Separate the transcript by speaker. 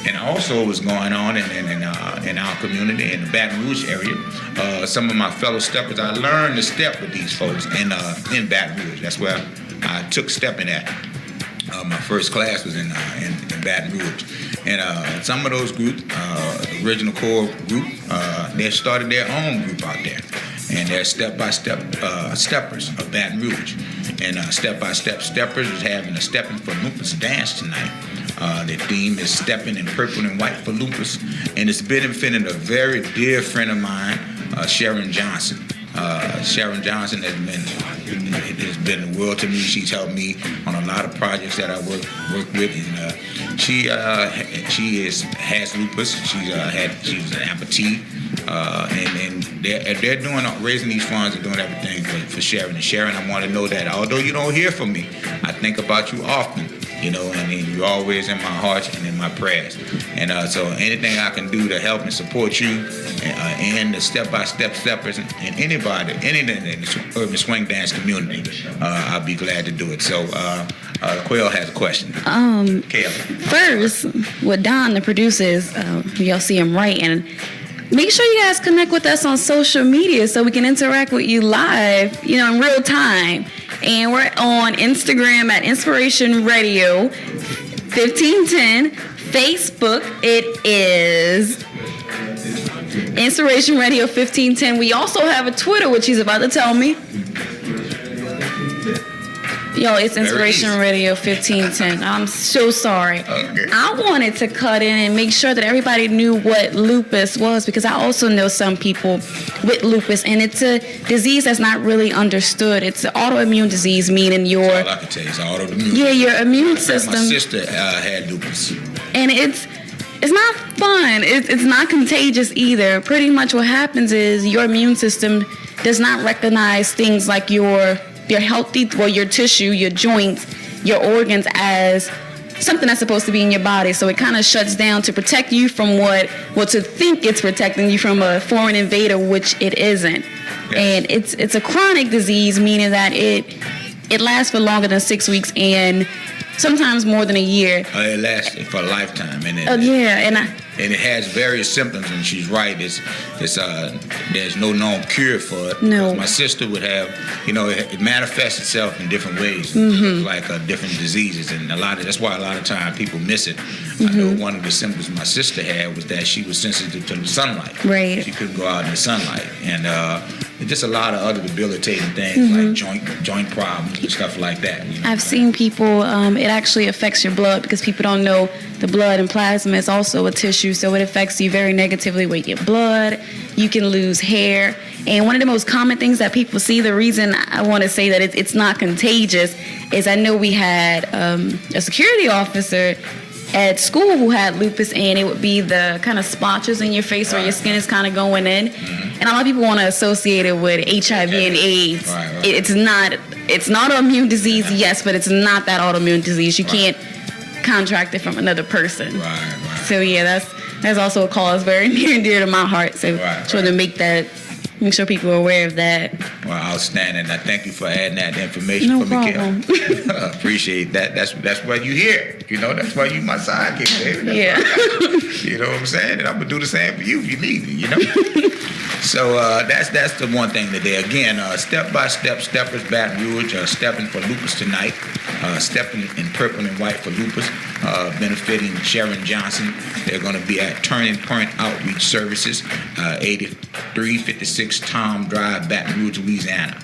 Speaker 1: And also what's going on in our community, in the Baton Rouge area, some of my fellow steppers, I learned to step with these folks in Baton Rouge. That's where I took stepping at. My first class was in Baton Rouge. And some of those groups, the original core group, they started their own group out there. And they're step-by-step steppers of Baton Rouge. And step-by-step steppers is having a Stepping for Lupus dance tonight. The theme is Stepping in Purple and White for Lupus. And it's benefiting a very dear friend of mine, Sharon Johnson. Sharon Johnson has been the world to me. She's helped me on a lot of projects that I work with. And she has lupus. She's an amputee. And they're doing raising these funds and doing everything for Sharon. And Sharon, I want to know that although you don't hear from me, I think about you often. You know, and you're always in my heart and in my prayers. And so anything I can do to help and support you and the step-by-step steppers and anybody, anything in the urban swing dance community, I'll be glad to do it. So Quail has a question.
Speaker 2: First, with Don, the producers, y'all see him right, and make sure you guys connect with us on social media so we can interact with you live, in real time. And we're on Instagram at Inspiration Radio 1510. Facebook, it is Inspiration Radio 1510. We also have a Twitter, which he's about to tell me. Yo, it's Inspiration Radio 1510. I'm so sorry.
Speaker 1: Okay.
Speaker 2: I wanted to cut in and make sure that everybody knew what lupus was, because I also know some people with lupus, and it's a disease that's not really understood. It's an autoimmune disease, meaning your...
Speaker 1: That's all I can tell you. It's autoimmune.
Speaker 2: Yeah, your immune system...
Speaker 1: My sister had lupus.
Speaker 2: And it's not fun. It's not contagious either. Pretty much what happens is your immune system does not recognize things like your healthy, your tissue, your joints, your organs as something that's supposed to be in your body. So it kind of shuts down to protect you from to think it's protecting you from a foreign invader, which it isn't. Yes. And it's a chronic disease, meaning that it lasts for longer than 6 weeks and sometimes more than a year.
Speaker 1: It lasts for a lifetime.
Speaker 2: And
Speaker 1: it has various symptoms, and she's right. There's no known cure for it.
Speaker 2: No.
Speaker 1: My sister would have, it manifests itself in different ways, like different diseases, and that's why a lot of times people miss it. I know one of the symptoms my sister had was that she was sensitive to the sunlight.
Speaker 2: Right.
Speaker 1: She couldn't go out in the sunlight, and just a lot of other debilitating things like joint problems and stuff like that.
Speaker 2: I've seen people. It actually affects your blood, because people don't know the blood and plasma is also a tissue, so it affects you very negatively with your blood. You can lose hair. And one of the most common things that people see, the reason I want to say that it's not contagious, is I know we had a security officer at school who had lupus, and it would be the kind of splotches in your face where your skin is kind of going in. And a lot of people want to associate it with HIV and AIDS.
Speaker 1: Right.
Speaker 2: It's not an autoimmune disease, yes, but it's not that autoimmune disease. You can't contract it from another person.
Speaker 1: Right.
Speaker 2: So yeah, that's also a cause very near and dear to my heart. So just want to make sure people are aware of that.
Speaker 1: Well, outstanding. I thank you for adding that information for me, Kim. Appreciate that. That's why you here. That's why you my sidekick, baby.
Speaker 2: Yeah.
Speaker 1: You know what I'm saying? And I'm gonna do the same for you if you need me. So that's the one thing today. Again, step-by-step steppers, Baton Rouge, stepping for lupus tonight. Stepping in purple and white for lupus, benefiting Sharon Johnson. They're going to be at Turning Point Outreach Services, 8356 Tom Drive, Baton Rouge, Louisiana.